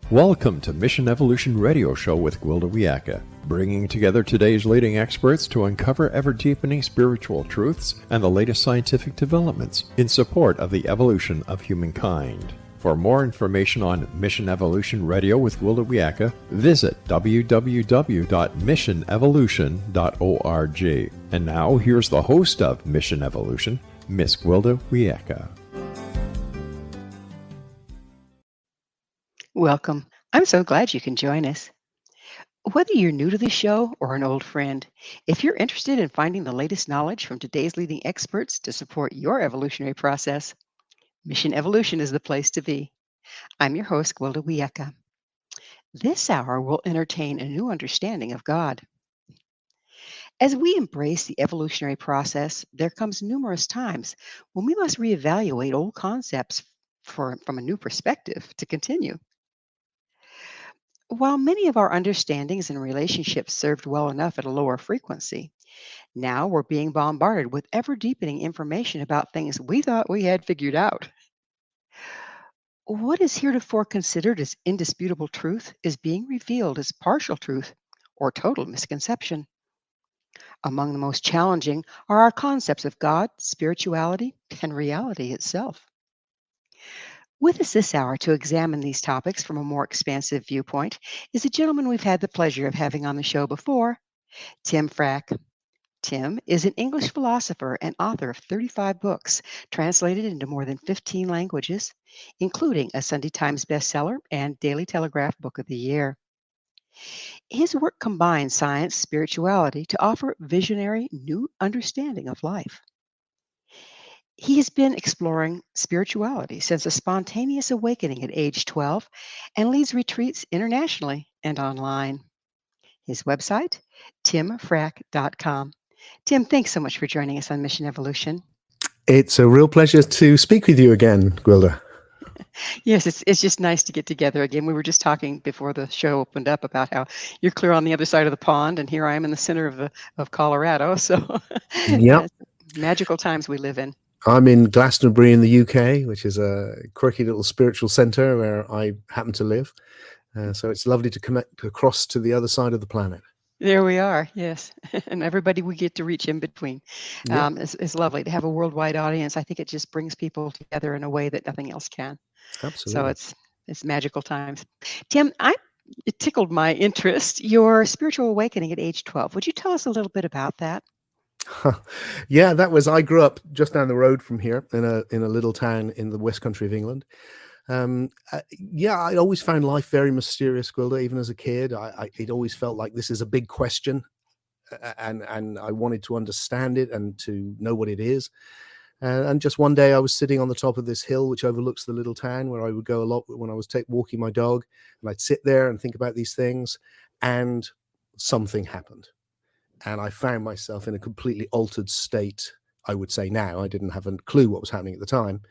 Welcome to Mission Evolution Radio Show with Gwilda Wiyaka, bringing together today's leading experts to uncover ever-deepening spiritual truths and the latest scientific developments in support of the evolution of humankind. For more information on Mission Evolution Radio with Gwilda Wiyaka, visit www.missionevolution.org. And now, here's the host of Mission Evolution, Miss Gwilda Wiyaka. Welcome. I'm so glad you can join us. Whether you're new to the show or an old friend, if you're interested in finding the latest knowledge from today's leading experts to support your evolutionary process, Mission Evolution is the place to be. I'm your host, Gwilda Wiyaka. This hour will entertain a new understanding of God. As we embrace the evolutionary process, there comes numerous times when we must reevaluate old concepts from a new perspective to continue. While many of our understandings and relationships served well enough at a lower frequency, now we're being bombarded with ever deepening information about things we thought we had figured out. What is heretofore considered as indisputable truth is being revealed as partial truth or total misconception. Among the most challenging are our concepts of God, spirituality, and reality itself. With us this hour to examine these topics from a more expansive viewpoint is a gentleman we've had the pleasure of having on the show before, Tim Freke. Tim is an English philosopher and author of 35 books, translated into more than 15 languages, including a Sunday Times bestseller and Daily Telegraph Book of the Year. His work combines science, spirituality to offer visionary new understanding of life. He has been exploring spirituality since a spontaneous awakening at age 12 and leads retreats internationally and online. His website, timfreke.com. Tim, thanks so much for joining us on Mission Evolution. It's a real pleasure to speak with you again, Gwilda. Yes, it's just nice to get together again. We were just talking before the show opened up about how you're clear on the other side of the pond, and here I am in the center of Colorado. So, Yep. Magical times we live in. I'm in Glastonbury in the UK, which is a quirky little spiritual centre where I happen to live. So it's lovely to connect across to the other side of the planet. There we are, yes. And everybody we get to reach in between. Yep. It's lovely to have a worldwide audience. I think it just brings people together in a way that nothing else can. Absolutely. So it's magical times. Tim, it tickled my interest, your spiritual awakening at age 12. Would you tell us a little bit about that? Yeah, I grew up just down the road from here in a little town in the West Country of England. I always found life very mysterious, Gwilda. Even as a kid, it always felt like this is a big question, and I wanted to understand it and to know what it is. And just one day I was sitting on the top of this hill which overlooks the little town where I would go a lot when I was walking my dog, and I'd sit there and think about these things, and something happened. And I found myself in a completely altered state. I would say now, I didn't have a clue what was happening at the time.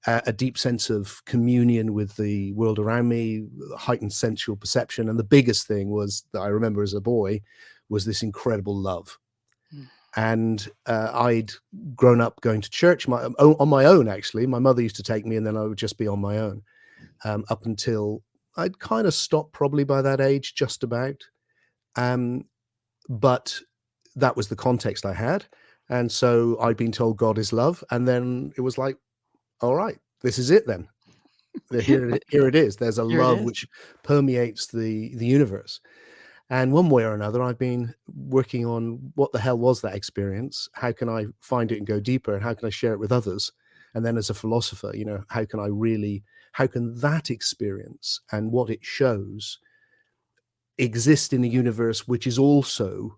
A deep sense of communion with the world around me, heightened sensual perception. And the biggest thing was that I remember as a boy was this incredible love. And I'd grown up going to church on my own, actually. My mother used to take me, and then I would just be on my own up until I'd kind of stopped probably by that age, just about. But that was the context I had. And so I'd been told God is love. And then it was like, all right, this is it then. Here it is. There's a love which permeates the universe. And one way or another, I've been working on what the hell was that experience? How can I find it and go deeper? And how can I share it with others? And then as a philosopher, how can that experience and what it shows exist in a universe which is also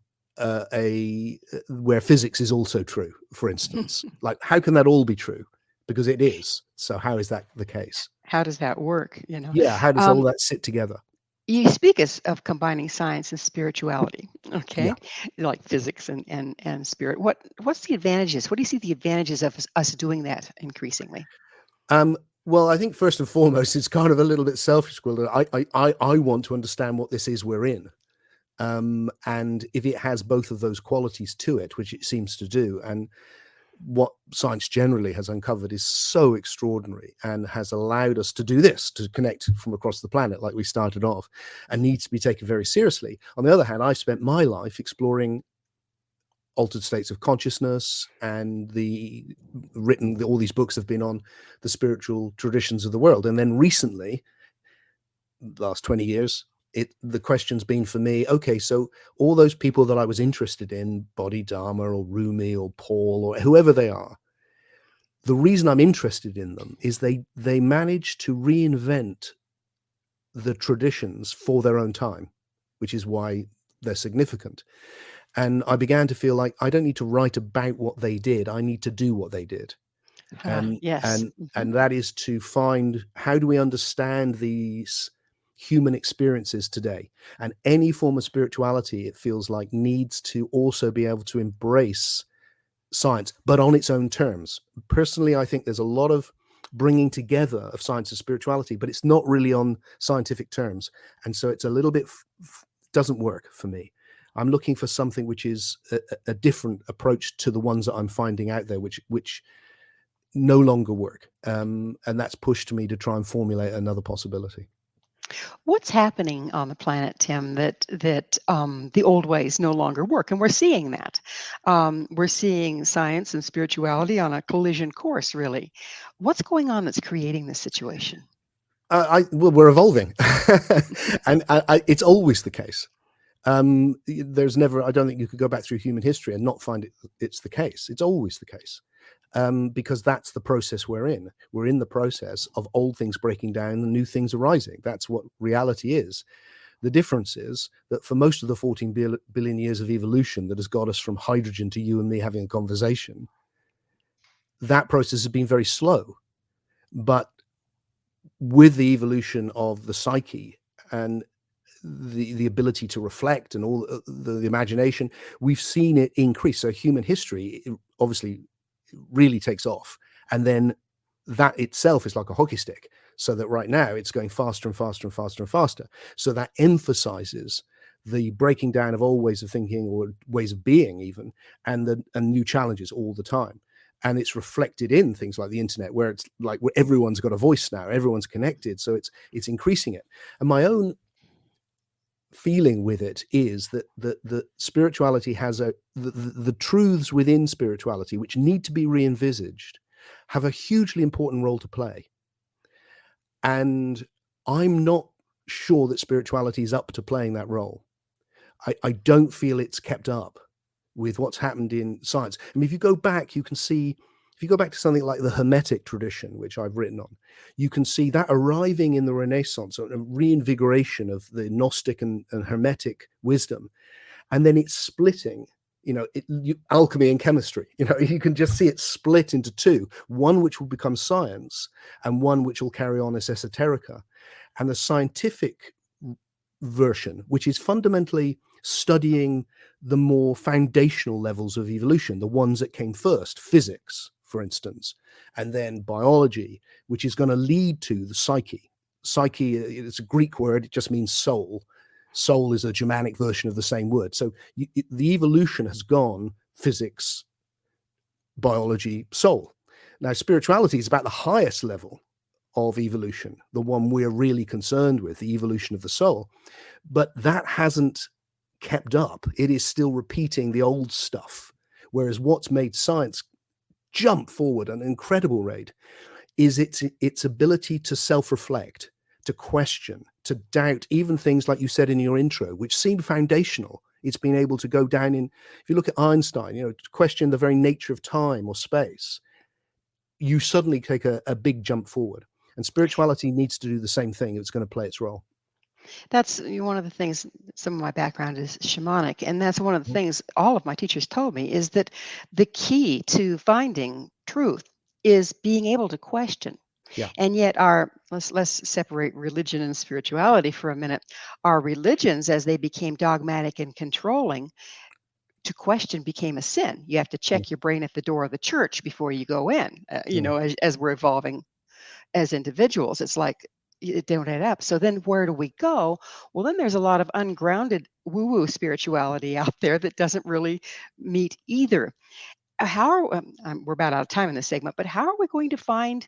where physics is also true, for instance? Like, how can that all be true? Because it is. So how is that the case? How does that work? Yeah, how does all that sit together? You speak of combining science and spirituality, okay? Yeah. Like physics and spirit. What's the advantages? What do you see the advantages of us doing that increasingly? Well, I think first and foremost, it's kind of a little bit selfish, Gwilda. I want to understand what this is we're in. And if it has both of those qualities to it, which it seems to do, and what science generally has uncovered is so extraordinary and has allowed us to do this, to connect from across the planet like we started off, and needs to be taken very seriously. On the other hand, I spent my life exploring altered states of consciousness, and all these books have been on the spiritual traditions of the world. And then recently, last 20 years, the question's been for me, okay, so all those people that I was interested in, Bodhidharma or Rumi or Paul or whoever they are, the reason I'm interested in them is they managed to reinvent the traditions for their own time, which is why they're significant. And I began to feel like I don't need to write about what they did. I need to do what they did. Yes. And that is to find, how do we understand these human experiences today? And any form of spirituality, it feels like, needs to also be able to embrace science, but on its own terms. Personally, I think there's a lot of bringing together of science and spirituality, but it's not really on scientific terms. And so it's a little bit doesn't work for me. I'm looking for something which is a different approach to the ones that I'm finding out there, which no longer work. And that's pushed me to try and formulate another possibility. What's happening on the planet, Tim, that the old ways no longer work? And we're seeing that. We're seeing science and spirituality on a collision course, really. What's going on that's creating this situation? Well, we're evolving. And it's always the case. There's never, I don't think you could go back through human history and not find it's the case. It's always the case. Because that's the process we're in. We're in the process of old things breaking down and new things arising. That's what reality is. The difference is that for most of the 14 billion years of evolution that has got us from hydrogen to you and me having a conversation, that process has been very slow. But with the evolution of the psyche and the ability to reflect and all the imagination, we've seen it increase. So human history obviously really takes off, and then that itself is like a hockey stick, so that right now it's going faster and faster and faster and faster. So that emphasizes the breaking down of old ways of thinking or ways of being even, and new challenges all the time. And it's reflected in things like the internet, where it's like where everyone's got a voice now, everyone's connected, so it's increasing it. And my own feeling with it is that the spirituality has the truths within spirituality, which need to be re-envisaged, have a hugely important role to play. And I'm not sure that spirituality is up to playing that role. I don't feel it's kept up with what's happened in science. I mean, if you go back, you can see, if you go back to something like the Hermetic tradition, which I've written on, you can see that arriving in the Renaissance, a reinvigoration of the Gnostic and Hermetic wisdom, and then it's splitting, alchemy and chemistry. You can just see it split into two, one which will become science and one which will carry on as esoterica. And the scientific version, which is fundamentally studying the more foundational levels of evolution, the ones that came first, physics, for instance, and then biology, which is going to lead to the psyche. Psyche, it's a Greek word, it just means soul. Soul is a Germanic version of the same word. So the evolution has gone physics, biology, soul. Now, spirituality is about the highest level of evolution, the one we're really concerned with, the evolution of the soul. But that hasn't kept up. It is still repeating the old stuff. Whereas what's made science jump forward at an incredible rate is its ability to self-reflect, to question, to doubt even things like you said in your intro, which seemed foundational. It's been able to go down in, if you look at Einstein, to question the very nature of time or space, you suddenly take a big jump forward. And spirituality needs to do the same thing if it's going to play its role. That's one of the things. Some of my background is shamanic, and that's one of the things all of my teachers told me, is that the key to finding truth is being able to question. Yeah. And yet let's separate religion and spirituality for a minute. Our religions, as they became dogmatic and controlling, to question became a sin. You have to check your brain at the door of the church before you go in. As we're evolving as individuals, it's like it don't add up. So then where do we go? Well, then there's a lot of ungrounded woo-woo spirituality out there that doesn't really meet either. we're about out of time in this segment, but how are we going to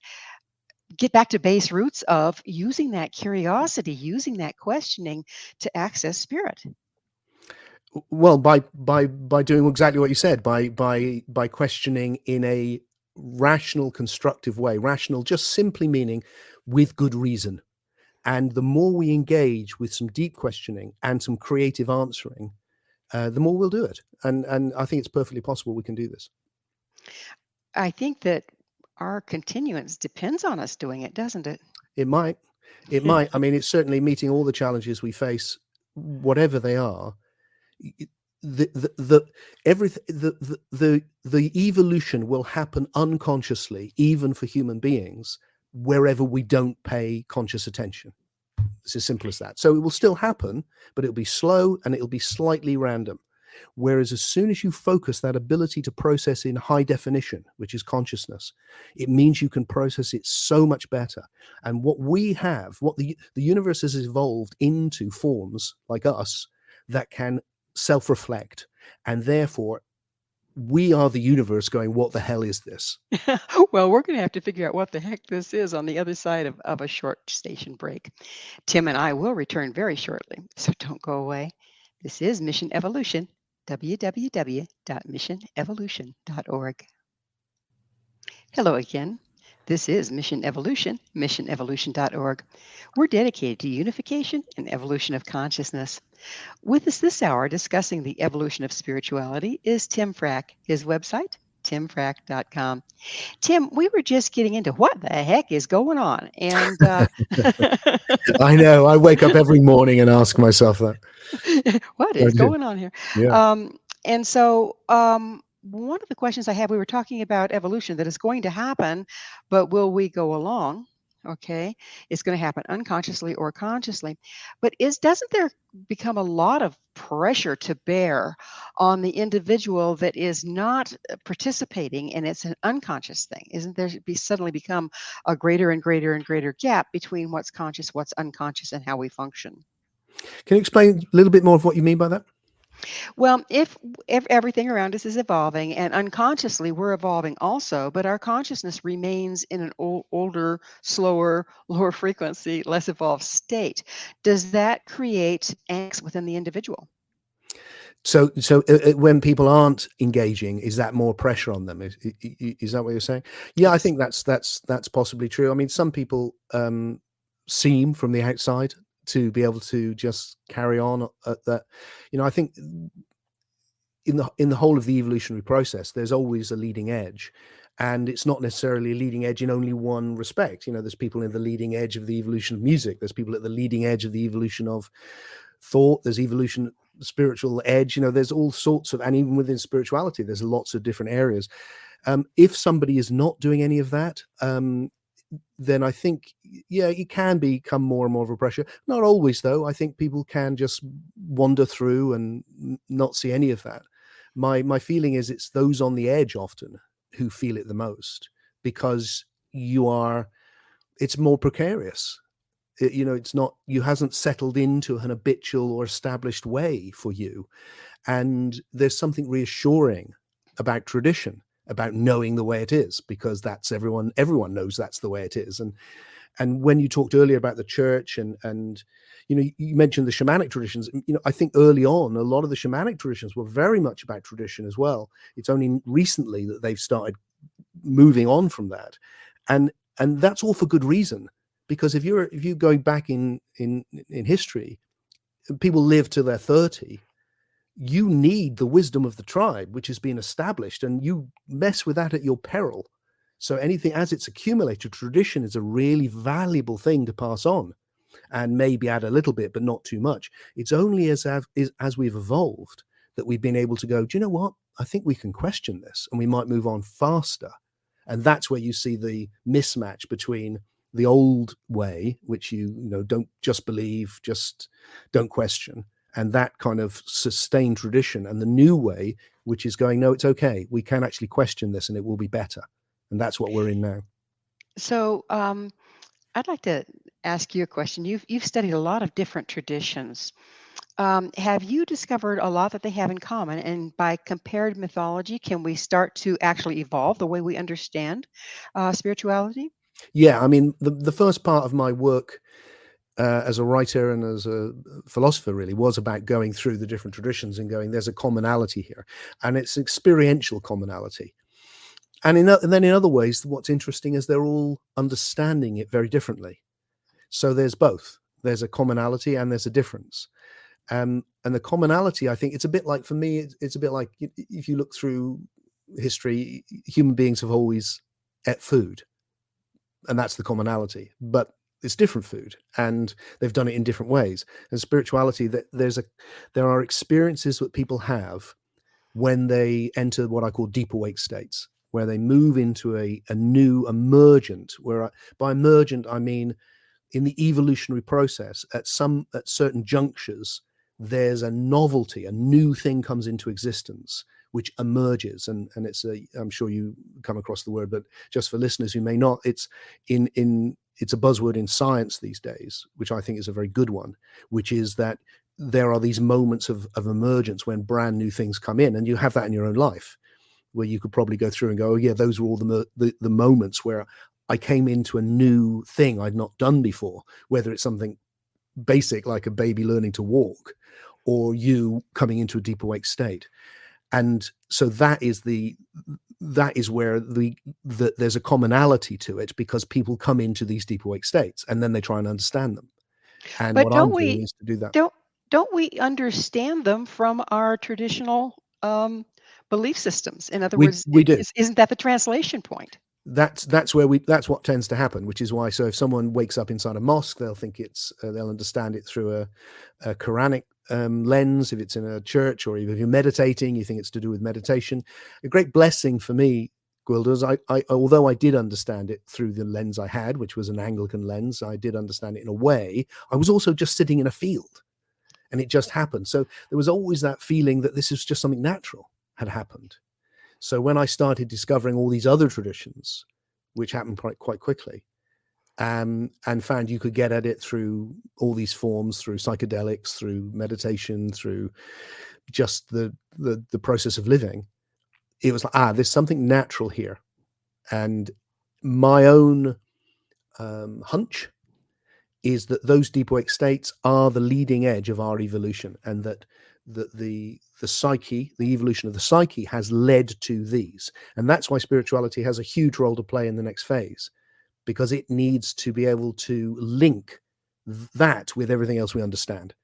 get back to base roots of using that curiosity, using that questioning to access spirit? Well, by doing exactly what you said, by questioning in a rational, constructive way. Rational just simply meaning with good reason. And the more we engage with some deep questioning and some creative answering, the more we'll do it. And I think it's perfectly possible we can do this. I think that our continuance depends on us doing it, doesn't it? It might. It might. I mean, it's certainly meeting all the challenges we face, whatever they are. The everything the evolution will happen unconsciously, even for human beings, wherever we don't pay conscious attention. It's as simple as that. So it will still happen, but it'll be slow and it'll be slightly random. Whereas as soon as you focus that ability to process in high definition, which is consciousness, it means you can process it so much better. And what we have, what the universe has evolved into forms like us that can self-reflect, and therefore we are the universe going, what the hell is this? Well, we're going to have to figure out what the heck this is on the other side of a short station break. Tim and I will return very shortly, so don't go away. This is Mission Evolution, www.missionevolution.org. Hello again. This is Mission Evolution, missionevolution.org. We're dedicated to unification and evolution of consciousness. With us this hour discussing the evolution of spirituality is Tim Freke. His website, timfrake.com. Tim, we were just getting into what the heck is going on. And I know. I wake up every morning and ask myself that. What is going on here? Yeah. And so one of the questions I have, we were talking about evolution, that is going to happen, but will we go along? Okay, it's going to happen unconsciously or consciously. But doesn't there become a lot of pressure to bear on the individual that is not participating, and it's an unconscious thing? Isn't there suddenly become a greater and greater and greater gap between what's conscious, what's unconscious, and how we function? Can you explain a little bit more of what you mean by that? Well, if everything around us is evolving, and unconsciously we're evolving also, but our consciousness remains in an older, slower, lower frequency, less evolved state, does that create angst within the individual? So when people aren't engaging, is that more pressure on them? Is that what you're saying? Yeah, I think that's possibly true. I mean, some people seem from the outside to be able to just carry on at that. I think in the whole of the evolutionary process, there's always a leading edge, and it's not necessarily a leading edge in only one respect. There's people in the leading edge of the evolution of music. There's people at the leading edge of the evolution of thought. There's evolution, spiritual edge. There's all sorts of, and even within spirituality, there's lots of different areas. If somebody is not doing any of that, then I think, yeah, it can become more and more of a pressure. Not always, though. I think people can just wander through and not see any of that. My feeling is it's those on the edge often who feel it the most, because it's more precarious. It's not, you hasn't settled into an habitual or established way for you. And there's something reassuring about tradition, about knowing the way it is, because that's everyone knows that's the way it is. And when you talked earlier about the church and you mentioned the shamanic traditions, I think early on, a lot of the shamanic traditions were very much about tradition as well. It's only recently that they've started moving on from that. And that's all for good reason, because if you're going back in history, people live till they're 30. You need the wisdom of the tribe, which has been established, and you mess with that at your peril. So anything, as it's accumulated, tradition is a really valuable thing to pass on, and maybe add a little bit, but not too much. It's only as we've evolved that we've been able to go, do you know what? I think we can question this, and we might move on faster. And that's where you see the mismatch between the old way, which don't just believe, just don't question, and that kind of sustained tradition, and the new way, which is going, no, it's okay. We can actually question this and it will be better. And that's what we're in now. So I'd like to ask you a question. You've studied a lot of different traditions. Have you discovered a lot that they have in common? And by compared mythology, can we start to actually evolve the way we understand spirituality? Yeah, I mean, the first part of my work as a writer and as a philosopher really was about going through the different traditions and going, there's a commonality here, and it's experiential commonality. And then in other ways, what's interesting is they're all understanding it very differently. So there's both. There's a commonality and there's a difference. And the commonality, I think, it's a bit like, for me, it's a bit like if you look through history, human beings have always ate food, and that's the commonality. But it's different food, and they've done it in different ways. And spirituality, that there are experiences that people have when they enter what I call deep awake states, where they move into a new emergent. By emergent I mean, in the evolutionary process, at certain junctures, there's a novelty, a new thing comes into existence, which emerges, and I'm sure you come across the word, but just for listeners who may not, it's a buzzword in science these days, which I think is a very good one, which is that there are these moments of emergence when brand new things come in, and you have that in your own life, where you could probably go through and go, oh yeah, those were all the moments where I came into a new thing I'd not done before, whether it's something basic like a baby learning to walk, or you coming into a deep awake state. And so that is where there's a commonality to it, because people come into these deep awake states and then they try and understand them. And But what I'm doing is to do that. don't we understand them from our traditional belief systems? In other words, We do. isn't that the translation point? That's what tends to happen, which is why, so if someone wakes up inside a mosque, they'll think they'll understand it through a Quranic lens. If it's in a church, or if you're meditating, you think it's to do with meditation. A great blessing for me, Gwilda, is I although I did understand it through the lens I had, which was an Anglican lens, I did understand it in a way. I was also just sitting in a field, and it just happened. So there was always that feeling that this is just something natural had happened. So when I started discovering all these other traditions, which happened quite quickly, and found you could get at it through all these forms, through psychedelics, through meditation, through just the process of living, it was like, there's something natural here. And my own hunch is that those deep awake states are the leading edge of our evolution, and that the psyche, the evolution of the psyche, has led to these. And that's why spirituality has a huge role to play in the next phase, because it needs to be able to link that with everything else we understand,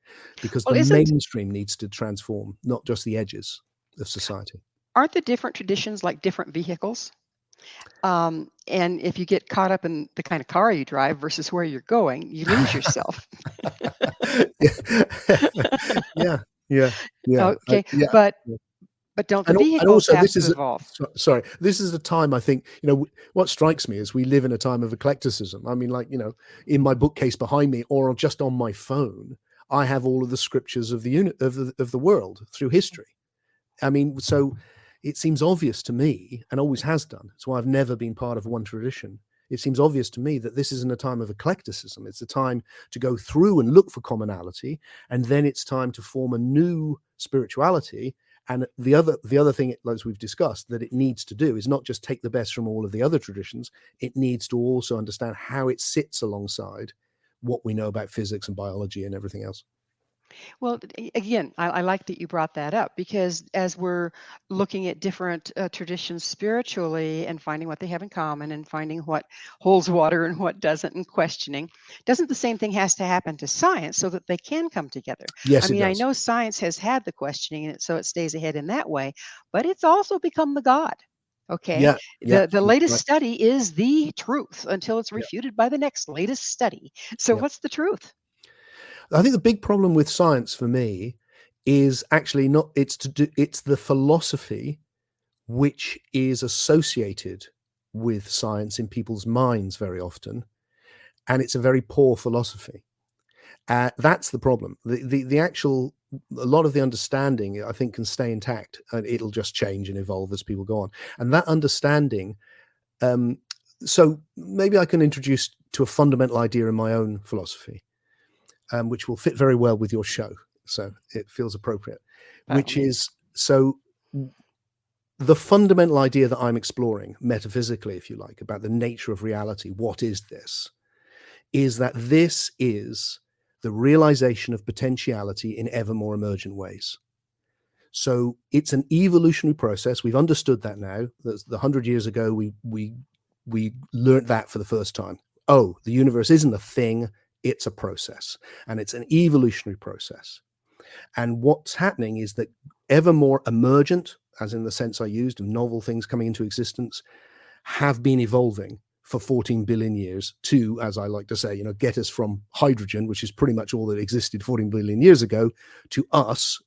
because Well, the isn't mainstream needs to transform, not just the edges of society. aren't the different traditions like different vehicles? And if you get caught up in the kind of car you drive versus where you're going, you lose yourself. Yeah, yeah, yeah, Okay, yeah. but don't the And vehicles also, have to evolve? sorry, this is a time, I think, what strikes me is we live in a time of eclecticism. I mean, like, in my bookcase behind me, or just on my phone, I have all of the scriptures of the world through history. I mean, so it seems obvious to me, and always has done. That's why I've never been part of one tradition. It seems obvious to me that this isn't a time of eclecticism. It's a time to go through and look for commonality, and then it's time to form a new spirituality. And the other thing, as we've discussed, that it needs to do is not just take the best from all of the other traditions. It needs to also understand how it sits alongside what we know about physics and biology and everything else. Well, again, I like that you brought that up, because as we're looking at different traditions spiritually and finding what they have in common and finding what holds water and what doesn't, and questioning, doesn't the same thing has to happen to science so that they can come together? I Yes, it mean, I does. know science has had the questioning, and so it stays ahead in that way, but it's also become the God. Okay. Yeah, yeah, The that's latest right. study is the truth until it's Yeah, refuted by the next latest study. So yeah. what's the truth? I think the big problem with science for me is actually not, it's the philosophy which is associated with science in people's minds very often, and it's a very poor philosophy. That's the problem. The actual, a lot of the understanding, I think, can stay intact, and it'll just change and evolve as people go on. And that understanding, um, so maybe I can introduce to a fundamental idea in my own philosophy, which will fit very well with your show. so it feels appropriate, By all which means. is so the fundamental idea that I'm exploring metaphysically, if you like, about the nature of reality, what is this, is that this is the realization of potentiality in ever more emergent ways. So it's an evolutionary process. We've understood that now. That's 100 years ago, we learned that for the first time. Oh, the universe isn't a thing, it's a process, and it's an evolutionary process. And what's happening is that ever more emergent, as in the sense I used, of novel things coming into existence, have been evolving for 14 billion years to, as I like to say, get us from hydrogen, which is pretty much all that existed 14 billion years ago, to us.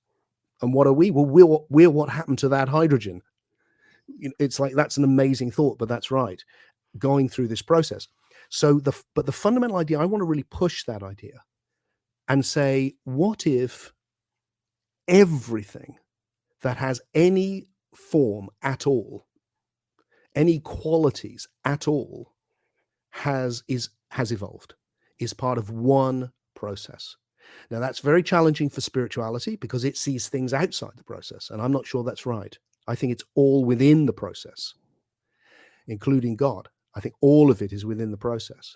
And what are we? Well, we're what happened to that hydrogen. It's like, that's an amazing thought, but that's right. Going through this process. So but the fundamental idea, I want to really push that idea and say, what if everything that has any form at all, any qualities at all, has evolved, is part of one process? Now, that's very challenging for spirituality because it sees things outside the process, and I'm not sure that's right. I think it's all within the process, including God. I think all of it is within the process.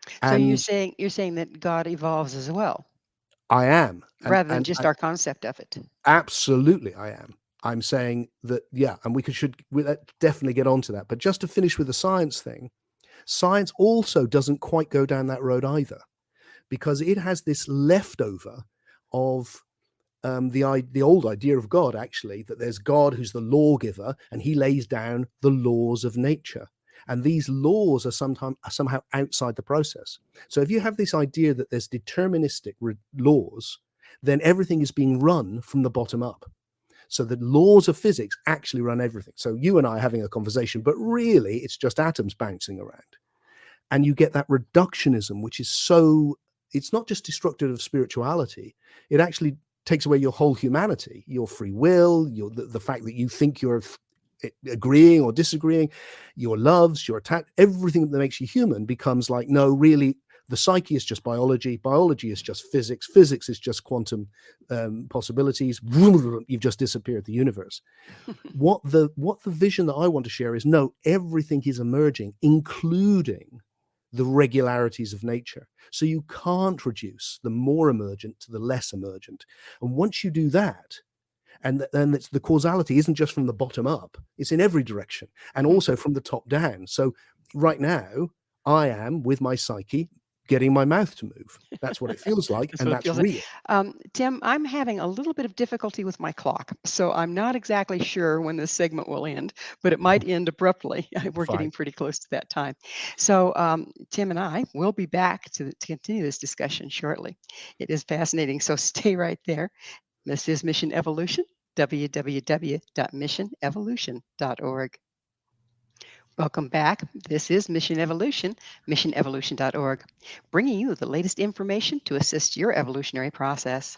So And you're saying that God evolves as well, I am, rather than and just our concept of it. absolutely I am. I'm saying that, yeah, and we definitely get onto that. But just to finish with the science thing, science also doesn't quite go down that road either, because it has this leftover of the old idea of God, actually, that there's God who's the lawgiver and he lays down the laws of nature. And these laws are somehow outside the process. So if you have this idea that there's deterministic laws, then everything is being run from the bottom up. So the laws of physics actually run everything. So you and I are having a conversation, but really it's just atoms bouncing around. And you get that reductionism, which is it's not just destructive of spirituality, it actually takes away your whole humanity, your free will, the fact that you think you're agreeing or disagreeing, your loves, your attack, everything that makes you human becomes like, no, really, the psyche is just biology, biology is just physics, physics is just quantum possibilities. You've just disappeared the universe. What the vision that I want to share is, no, everything is emerging, including the regularities of nature. So you can't reduce the more emergent to the less emergent. And once you do that, and then it's the causality isn't just from the bottom up, it's in every direction, and also from the top down. So right now, I am, with my psyche, getting my mouth to move. That's what it feels like, and that's real. Tim, I'm having a little bit of difficulty with my clock, so I'm not exactly sure when this segment will end, but it might end abruptly. We're getting pretty close to that time. So Tim and I will be back to continue this discussion shortly. It is fascinating, so stay right there. This is Mission Evolution, www.missionevolution.org. Welcome back. This is Mission Evolution, missionevolution.org, bringing you the latest information to assist your evolutionary process.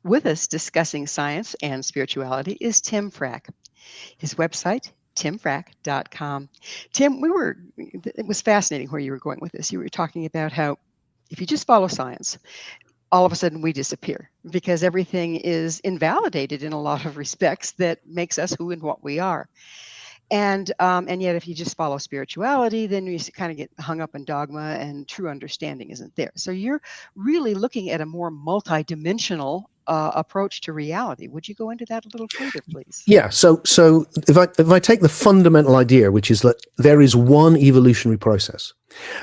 With us discussing science and spirituality is Tim Freke. His website, timfrake.com. Tim, it was fascinating where you were going with this. You were talking about how if you just follow science, all of a sudden we disappear because everything is invalidated in a lot of respects that makes us who and what we are. And yet, if you just follow spirituality, then you kind of get hung up in dogma, and true understanding isn't there. So you're really looking at a more multidimensional approach to reality. Would you go into that a little further, please? Yeah. So if I take the fundamental idea, which is that there is one evolutionary process,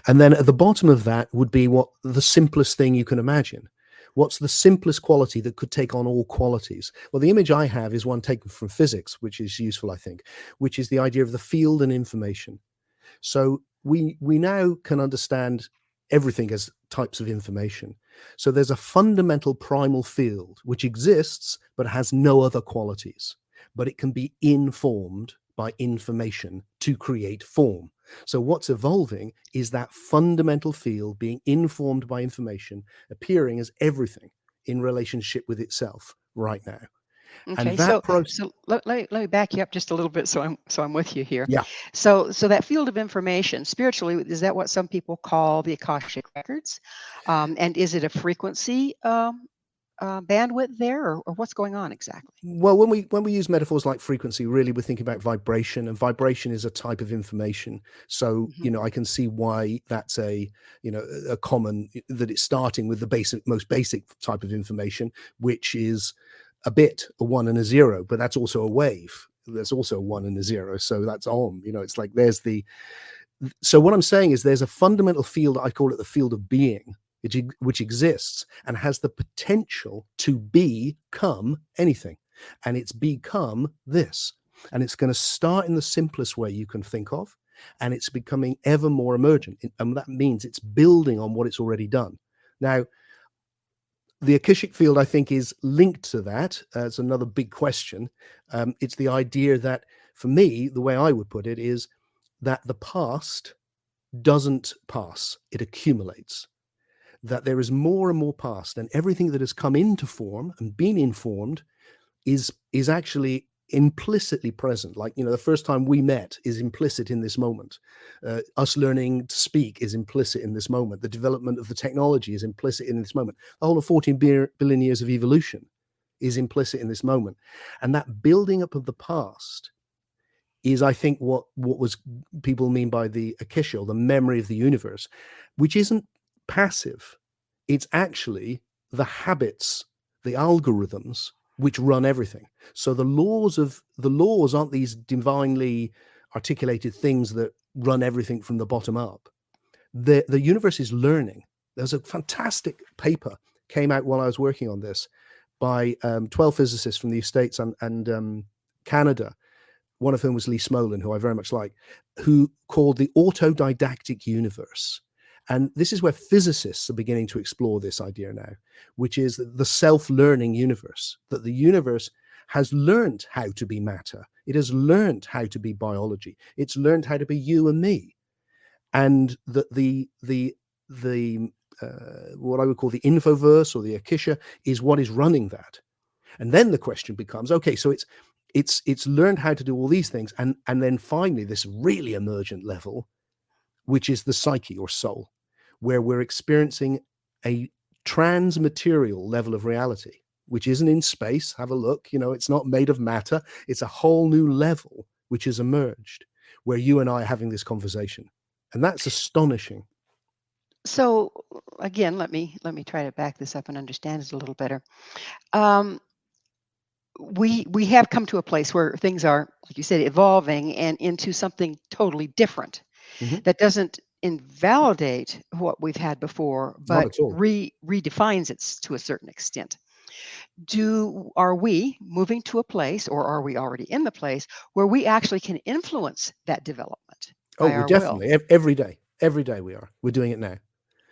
and then at the bottom of that would be what the simplest thing you can imagine. What's the simplest quality that could take on all qualities? Well, the image I have is one taken from physics, which is useful, I think, which is the idea of the field and information. So we now can understand everything as types of information. So there's a fundamental primal field which exists but has no other qualities, but it can be informed by information to create form. So what's evolving is that fundamental field being informed by information, appearing as everything in relationship with itself right now. Okay, and that process, so let me back you up just a little bit, so I'm with you here. yeah. So that field of information, spiritually, is that what some people call the Akashic records? And is it a frequency bandwidth there, or what's going on exactly? Well, when we use metaphors like frequency, really we're thinking about vibration, and vibration is a type of information. So, Hmm. I can see why that's a common, that it's starting with the most basic type of information, which is a bit, a one and a zero, but that's also a wave. There's also a one and a zero. So that's on, it's like so what I'm saying is there's a fundamental field, I call it the field of being, which exists and has the potential to become anything. And it's become this. And it's going to start in the simplest way you can think of. And it's becoming ever more emergent. And that means it's building on what it's already done. Now, the Akashic field, I think, is linked to that. It's another big question. It's the idea that, for me, the way I would put it is that the past doesn't pass, it accumulates. That there is more and more past, and everything that has come into form and been informed is actually implicitly present. Like, the first time we met is implicit in this moment. Us learning to speak is implicit in this moment. The development of the technology is implicit in this moment. The whole of 14 billion years of evolution is implicit in this moment. And that building up of the past is, I think, what was people mean by the Akasha, or the memory of the universe, which isn't passive. It's actually the habits, the algorithms which run everything. So the laws aren't these divinely articulated things that run everything from the bottom up. The universe is learning. There's a fantastic paper came out while I was working on this by 12 physicists from the States and Canada, one of whom was Lee Smolin, who I very much like, who called the autodidactic universe. And this is where physicists are beginning to explore this idea now, which is the self-learning universe, that the universe has learned how to be matter. It has learned how to be biology. It's learned how to be you and me. And the what I would call the infoverse, or the Akasha, is what is running that. And then the question becomes, okay, so it's learned how to do all these things, and then finally this really emergent level, which is the psyche or soul, where we're experiencing a transmaterial level of reality, which isn't in space. Have a look, it's not made of matter. It's a whole new level which has emerged, where you and I are having this conversation, and that's astonishing. So again, let me try to back this up and understand it a little better. Um, we have come to a place where things are, like you said, evolving and into something totally different Mhm. that doesn't invalidate what we've had before, Not but at all. redefines it to a certain extent. Are we moving to a place, or are we already in the place where we actually can influence that development Oh, by we're our will? definitely every day we're doing it now.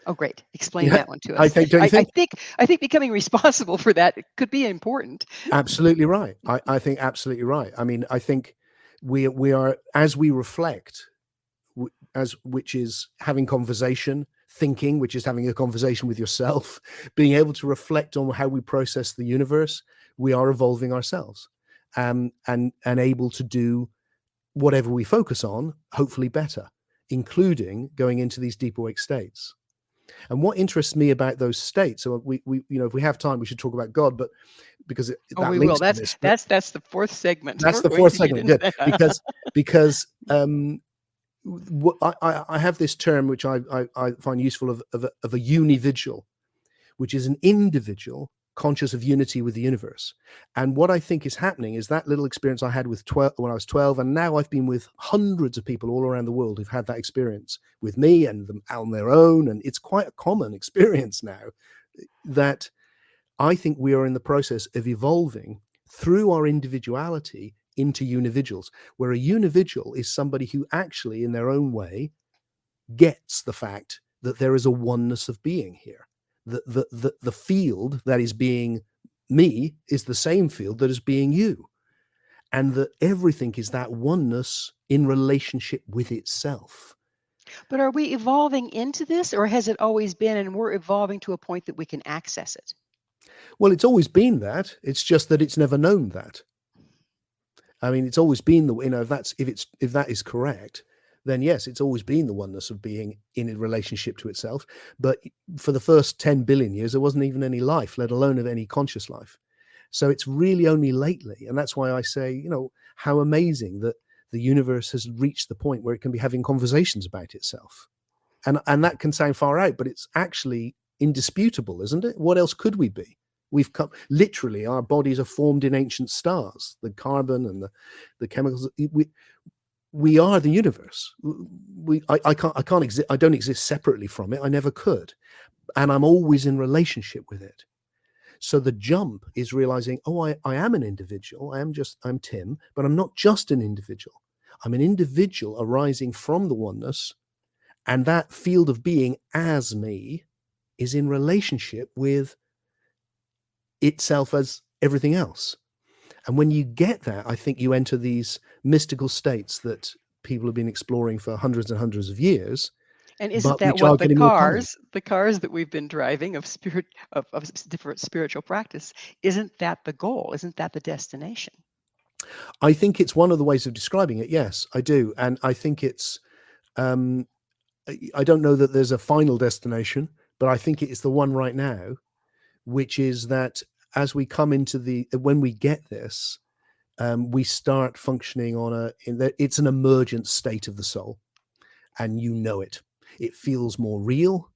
Oh, great. Explain Yeah, that one to I us. think. Don't you I think? think I think becoming responsible for that could be important. Absolutely right. I think absolutely right. I mean, I think we are, as we reflect, as which is having conversation, thinking, which is having a conversation with yourself, being able to reflect on how we process the universe. We are evolving ourselves, and able to do whatever we focus on, hopefully better, including going into these deep awake states. And what interests me about those states, so we if we have time, we should talk about God, but because Oh, that we will. links to That's this. But that's the fourth segment. that's We're the going fourth to get segment. into Good, that. because I have this term which I find useful of a univigil, which is an individual conscious of unity with the universe. And what I think is happening is that little experience I had with 12 when I was 12, and now I've been with hundreds of people all around the world who've had that experience with me and them on their own, and it's quite a common experience now, that I think we are in the process of evolving through our individuality into univigils, where a univigil is somebody who actually, in their own way, gets the fact that there is a oneness of being here. The field that is being me is the same field that is being you. And that everything is that oneness in relationship with itself. But are we evolving into this, or has it always been and we're evolving to a point that we can access it? Well, it's always been that. It's just that it's never known that. I mean, it's always been if that is correct, then yes, it's always been the oneness of being in a relationship to itself. But for the first 10 billion years, there wasn't even any life, let alone of any conscious life. So it's really only lately. And that's why I say, how amazing that the universe has reached the point where it can be having conversations about itself. And that can sound far out, but it's actually indisputable, isn't it? What else could we be? We've come, literally, our bodies are formed in ancient stars, the carbon and the chemicals. We are the universe. I can't exist. I don't exist separately from it. I never could. And I'm always in relationship with it. So the jump is realizing, I am an individual. I'm Tim, but I'm not just an individual. I'm an individual arising from the oneness. And that field of being as me is in relationship with itself as everything else. And when you get that, I think you enter these mystical states that people have been exploring for hundreds and hundreds of years. And isn't But that which are what the getting more common. cars that we've been driving of different spiritual practice, isn't that the goal? Isn't that the destination? I think it's one of the ways of describing it. Yes, I do. And I think it's, I don't know that there's a final destination, but I think it's the one right now, which is that as we come into when we get this, we start functioning it's an emergent state of the soul, and it. It feels more real.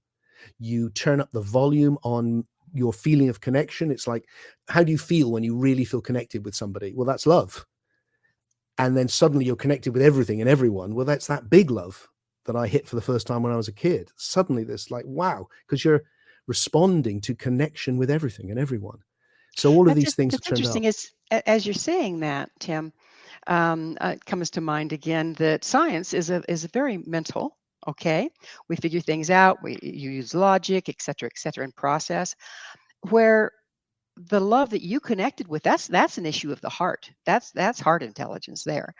You turn up the volume on your feeling of connection. It's like, how do you feel when you really feel connected with somebody? Well, that's love. And then suddenly you're connected with everything and everyone. Well, that's that big love that I hit for the first time when I was a kid. Suddenly this like, wow, because you're responding to connection with everything and everyone. So all of these things have That's turned up. interesting. As you're saying that, Tim, it comes to mind again that science is a very mental. Okay, we figure things out. You use logic, et cetera, and process. Where the love that you connected with, that's an issue of the heart. That's heart intelligence there.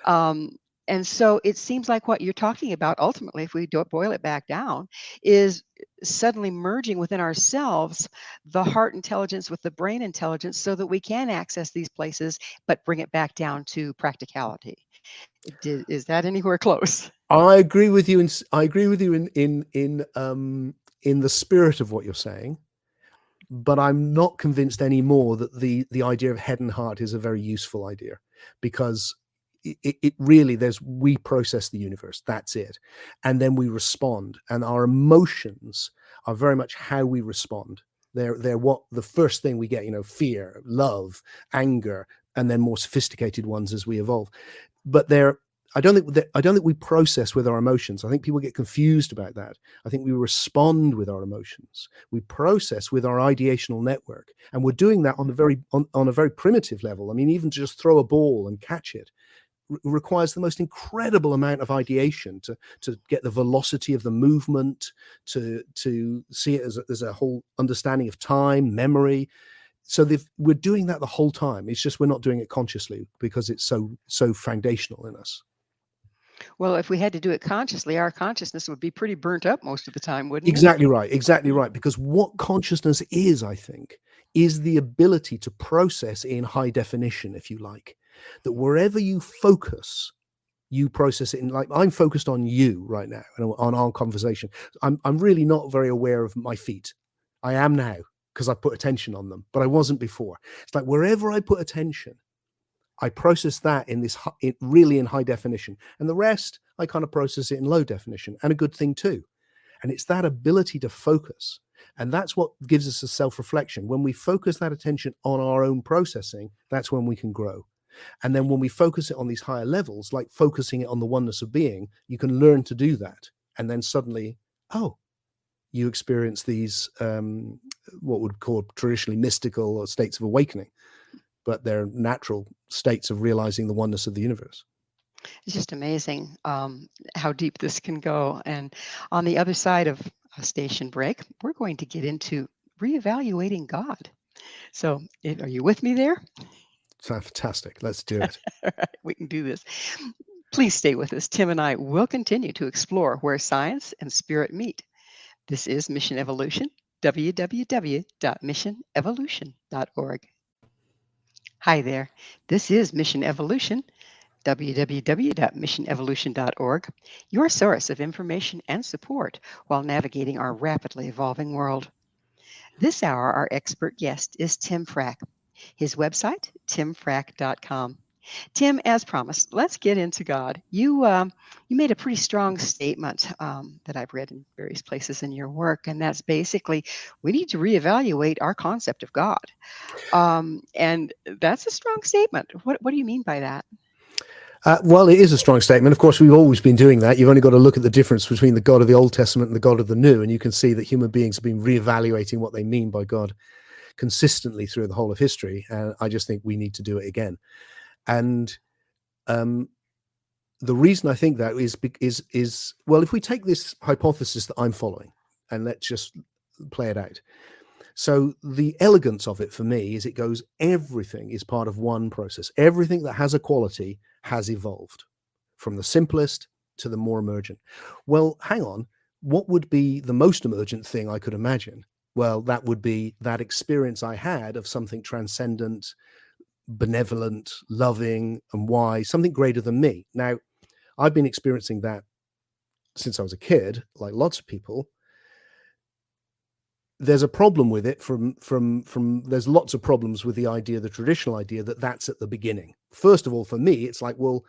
Um, and so it seems like what you're talking about ultimately, if we don't boil it back down, is suddenly merging within ourselves the heart intelligence with the brain intelligence so that we can access these places, but bring it back down to practicality. Is that anywhere close? I agree with you. I agree with you in the spirit of what you're saying, but I'm not convinced anymore that the idea of head and heart is a very useful idea, because it really, we process the universe, that's it, and then we respond, and our emotions are very much how we respond. They're what the first thing we get, fear, love, anger, and then more sophisticated ones as we evolve. But I don't think we process with our emotions. I think people get confused about that. I think we respond with our emotions. We process with our ideational network, and we're doing that on a very primitive level. I mean, even to just throw a ball and catch it requires the most incredible amount of ideation to get the velocity of the movement, to see it as a whole understanding of time, memory. So we're doing that the whole time. It's just we're not doing it consciously because it's so foundational in us. Well, if we had to do it consciously, our consciousness would be pretty burnt up most of the time, wouldn't it? Exactly right. Because what consciousness is, I think, is the ability to process in high definition, if you like, that wherever you focus, you process it in, like, I'm focused on you right now and on our conversation. I'm really not very aware of my feet. I am now because I put attention on them, but I wasn't before. It's like wherever I put attention, I process that really in high definition, and the rest I kind of process it in low definition, and a good thing too. And it's that ability to focus, and that's what gives us a self-reflection. When we focus that attention on our own processing, that's when we can grow. And then when we focus it on these higher levels, like focusing it on the oneness of being, you can learn to do that, and then suddenly, you experience these what would call traditionally mystical or states of awakening, but they're natural states of realizing the oneness of the universe. It's just amazing how deep this can go. And on the other side of a station break, we're going to get into reevaluating God. So, are you with me there? Sounds fantastic. Let's do it. All right, we can do this. Please stay with us. Tim and I will continue to explore where science and spirit meet. This is Mission Evolution, www.missionevolution.org. Hi there. This is Mission Evolution, www.missionevolution.org, your source of information and support while navigating our rapidly evolving world. This hour, our expert guest is Tim Freke. His website, timfrake.com. Tim, as promised, let's get into God. You made a pretty strong statement that I've read in various places in your work, and that's basically we need to reevaluate our concept of God. And that's a strong statement. What do you mean by that? Well, it is a strong statement. Of course, we've always been doing that. You've only got to look at the difference between the God of the Old Testament and the God of the New, and you can see that human beings have been reevaluating what they mean by God consistently through the whole of history. And I just think we need to do it again. And the reason I think that is well, if we take this hypothesis that I'm following, and let's just play it out. So the elegance of it for me is it goes, everything is part of one process. Everything that has a quality has evolved from the simplest to the more emergent. Well, hang on. What would be the most emergent thing I could imagine? Well, that would be that experience I had of something transcendent, benevolent, loving, and wise, something greater than me. Now, I've been experiencing that since I was a kid, like lots of people. There's a problem with it from there's lots of problems with the idea, the traditional idea that that's at the beginning. First of all, for me, it's like, well,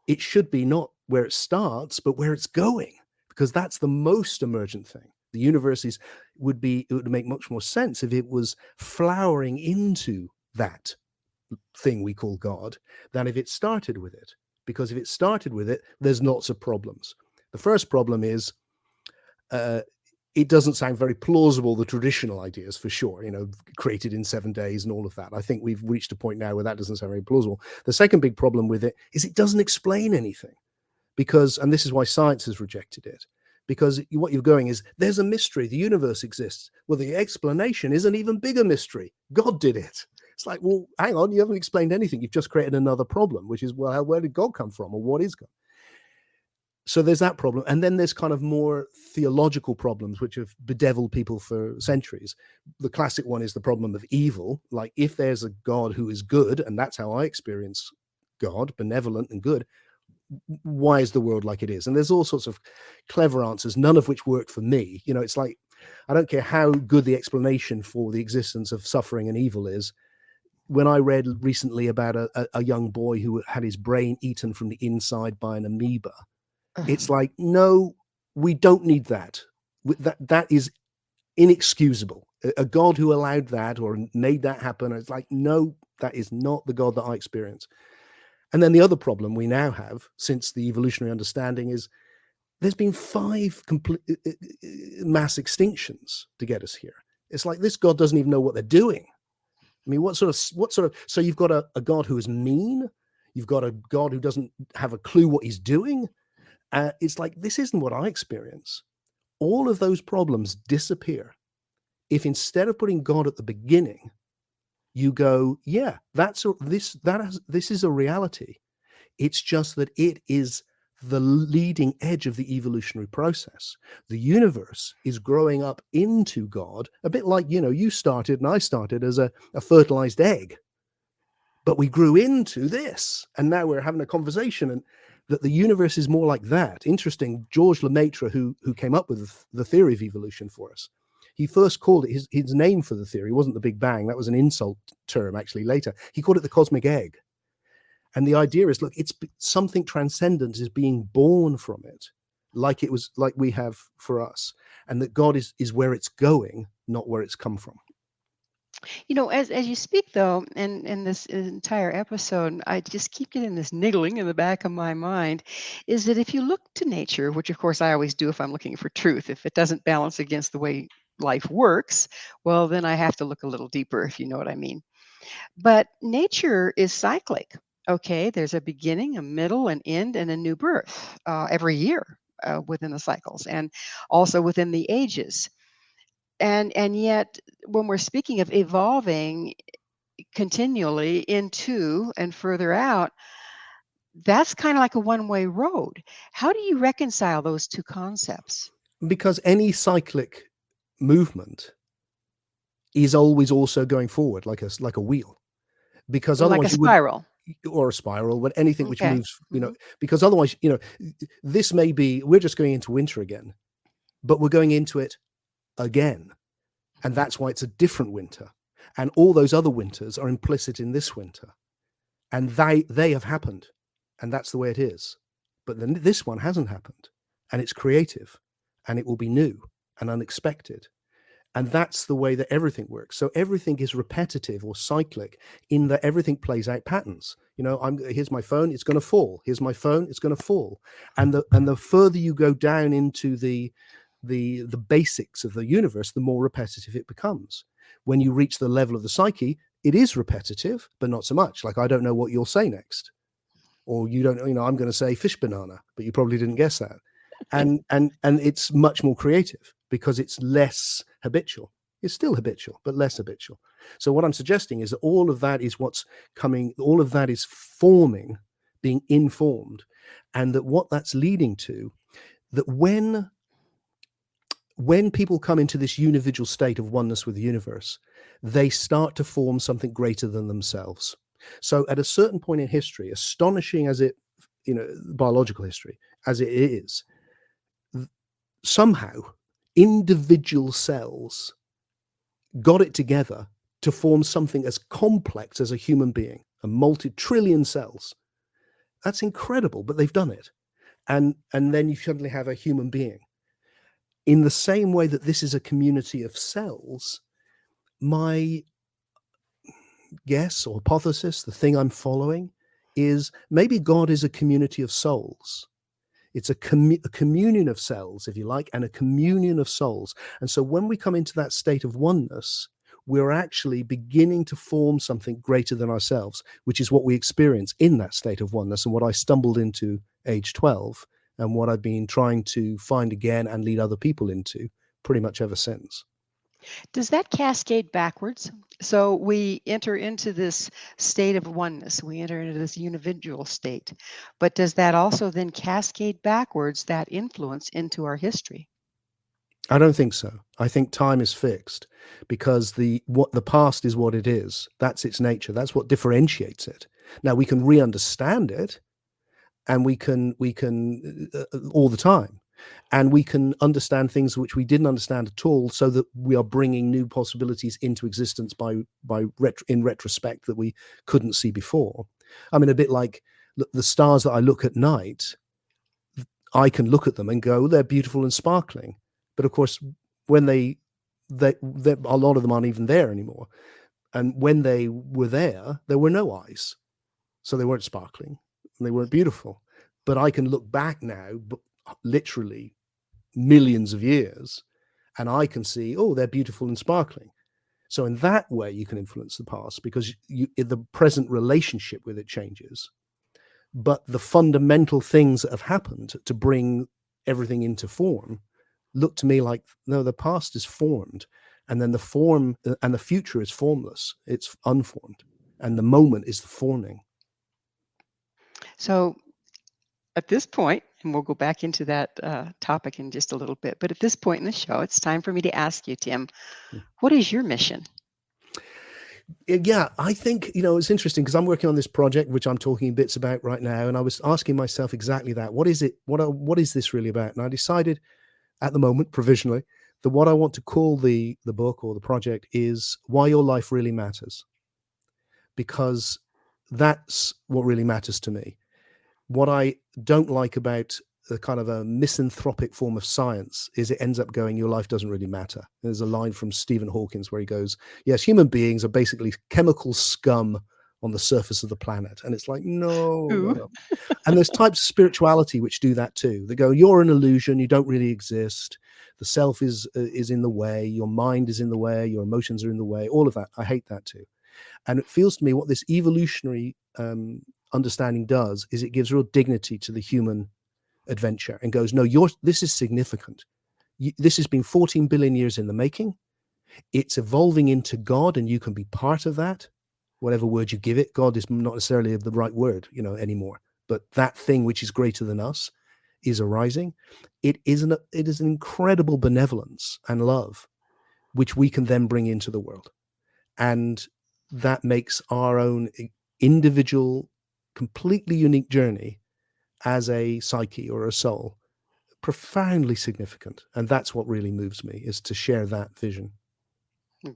it should be not where it starts, but where it's going, because that's the most emergent thing. The universe it would make much more sense if it was flowering into that thing we call God than if it started with it. Because if it started with it, there's lots of problems. The first problem is it doesn't sound very plausible, the traditional ideas, for sure, created in 7 days and all of that. I think we've reached a point now where that doesn't sound very plausible. The second big problem with it is it doesn't explain anything, and this is why science has rejected it, because what you're going is, there's a mystery, the universe exists. Well, the explanation is an even bigger mystery. God did it. It's like, well, hang on, you haven't explained anything. You've just created another problem, which is, well, where did God come from, or what is God? So there's that problem. And then there's kind of more theological problems, which have bedeviled people for centuries. The classic one is the problem of evil. Like, if there's a God who is good, and that's how I experience God, benevolent and good, why is the world like it is? And there's all sorts of clever answers, none of which work for me. It's like, I don't care how good the explanation for the existence of suffering and evil is. When I read recently about a young boy who had his brain eaten from the inside by an amoeba, it's like, no, we don't need that. That is inexcusable. A God who allowed that or made that happen, it's like, no, that is not the God that I experience. And then the other problem we now have since the evolutionary understanding is there's been 5 complete mass extinctions to get us here. It's like, this God doesn't even know what they're doing. I mean, what sort of, so you've got a God who is mean. You've got a God who doesn't have a clue what he's doing. It's like, this isn't what I experience. All of those problems disappear if, instead of putting God at the beginning, you go, yeah, this is a reality. It's just that it is the leading edge of the evolutionary process. The universe is growing up into God, a bit like, you started and I started as a fertilized egg, but we grew into this, and now we're having a conversation, and that the universe is more like that. Interesting. George Lemaitre, who came up with the theory of evolution for us, he first called it, his name for the theory wasn't the Big Bang. That was an insult term, actually, later. He called it the cosmic egg. And the idea is, look, it's something transcendent is being born from it, like we have for us, and that God is where it's going, not where it's come from. As you speak, though, and in this entire episode, I just keep getting this niggling in the back of my mind, is that if you look to nature, which of course I always do if I'm looking for truth, if it doesn't balance against the way life works, well, then I have to look a little deeper, if you know what I mean. But nature is cyclic. Okay, there's a beginning, a middle, an end, and a new birth every year within the cycles, and also within the ages. And yet, when we're speaking of evolving continually into and further out, that's kind of like a one-way road. How do you reconcile those two concepts? Because any cyclic movement is always also going forward, like a wheel. Because Like a otherwise spiral. or a spiral, but anything which Okay. moves, because otherwise, this may be, we're just going into winter again, but we're going into it again. And that's why it's a different winter. And all those other winters are implicit in this winter. And they have happened. And that's the way it is. But then this one hasn't happened. And it's creative. And it will be new and unexpected. And that's the way that everything works. So everything is repetitive or cyclic in that everything plays out patterns. Here's my phone, it's going to fall. Here's my phone, it's going to fall. And the further you go down into the basics of the universe, the more repetitive it becomes. When you reach the level of the psyche, it is repetitive, but not so much. Like, I don't know what you'll say next. Or you don't, I'm going to say fish banana, but you probably didn't guess that. And it's much more creative because it's less habitual. It's still habitual, but less habitual. So what I'm suggesting is that all of that is what's coming, all of that is forming, being informed, and that what that's leading to, that when people come into this unividual state of oneness with the universe, they start to form something greater than themselves. So at a certain point in history, astonishing as it, biological history, as it is, somehow individual cells got it together to form something as complex as a human being, a multi-trillion cells. That's incredible, but they've done it. And then you suddenly have a human being. In the same way that this is a community of cells, my guess or hypothesis, the thing I'm following, is maybe God is a community of souls. It's a communion of cells, if you like, and a communion of souls. And so when we come into that state of oneness, we're actually beginning to form something greater than ourselves, which is what we experience in that state of oneness, and what I stumbled into age 12, and what I've been trying to find again and lead other people into pretty much ever since. Does that cascade backwards? So we enter into this state of oneness, we enter into this unividual state, but does that also then cascade backwards, that influence, into our history? I don't think so. I think time is fixed because the past is what it is. That's its nature. That's what differentiates it. Now we can re-understand it, and we can all the time, and we can understand things which we didn't understand at all, so that we are bringing new possibilities into existence in retrospect that we couldn't see before. I mean, a bit like the stars that I look at night, I can look at them and go, they're beautiful and sparkling. But of course, when they a lot of them aren't even there anymore. And when they were there were no eyes. So they weren't sparkling and they weren't beautiful. But I can look back now, literally millions of years, and I can see, oh, they're beautiful and sparkling. So in that way, you can influence the past because the present relationship with it changes. But the fundamental things that have happened to bring everything into form look to me like, no, the past is formed, and then the form and the future is formless. It's unformed, and the moment is the forming. So at this point, and we'll go back into that topic in just a little bit, but at this point in the show, it's time for me to ask you, Tim, what is your mission? Yeah, I think, it's interesting because I'm working on this project, which I'm talking bits about right now. And I was asking myself exactly that. What is it? What is this really about? And I decided at the moment, provisionally, that what I want to call the book or the project is Why Your Life Really Matters. Because that's what really matters to me. What I don't like about a kind of a misanthropic form of science is it ends up going, your life doesn't really matter. There's a line from Stephen Hawking where he goes, yes, human beings are basically chemical scum on the surface of the planet. And it's like, no. And there's types of spirituality which do that too. They go, you're an illusion, you don't really exist. The self is in the way, your mind is in the way, your emotions are in the way, all of that. I hate that too. And it feels to me what this evolutionary understanding does is it gives real dignity to the human adventure and goes, no, this is significant. This has been 14 billion years in the making. It's evolving into God, and you can be part of that, whatever word you give it. God is not necessarily the right word, anymore, but that thing which is greater than us is arising. It is an incredible benevolence and love, which we can then bring into the world. And that makes our own individual completely unique journey as a psyche or a soul, profoundly significant. And that's what really moves me, is to share that vision.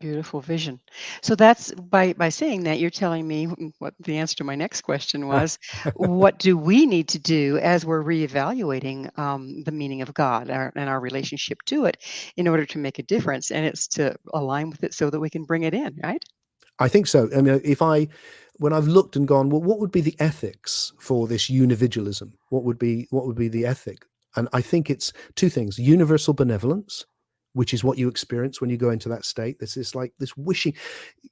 Beautiful vision. So that's by saying that, you're telling me what the answer to my next question was. What do we need to do as we're reevaluating the meaning of God and our relationship to it in order to make a difference? And it's to align with it so that we can bring it in, right? I think so. I mean, when I've looked and gone, well, what would be the ethics for this unividualism? What would be the ethic? And I think it's two things: universal benevolence, which is what you experience when you go into that state. This is like this wishing,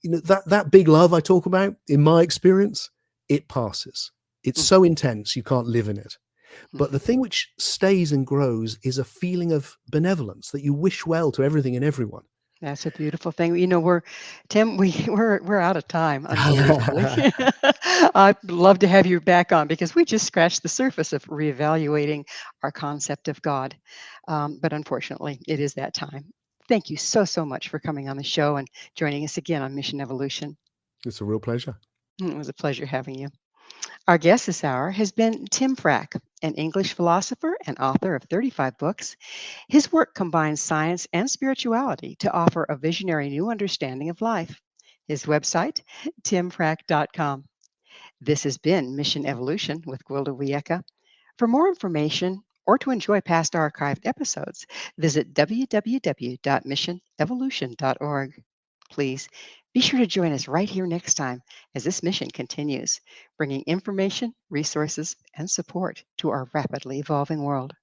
that big love I talk about. In my experience, it passes. It's so intense you can't live in it. But the thing which stays and grows is a feeling of benevolence, that you wish well to everything and everyone. That's a beautiful thing. Tim, we're out of time, unbelievably. I'd love to have you back on, because we just scratched the surface of reevaluating our concept of God. But unfortunately, it is that time. Thank you so much for coming on the show and joining us again on Mission Evolution. It's a real pleasure. It was a pleasure having you. Our guest this hour has been Tim Freke, an English philosopher and author of 35 books. His work combines science and spirituality to offer a visionary new understanding of life. His website, timfrake.com. This has been Mission Evolution with Gwilda Wiyaka. For more information or to enjoy past archived episodes, visit www.missionevolution.org. Please be sure to join us right here next time as this mission continues, bringing information, resources, and support to our rapidly evolving world.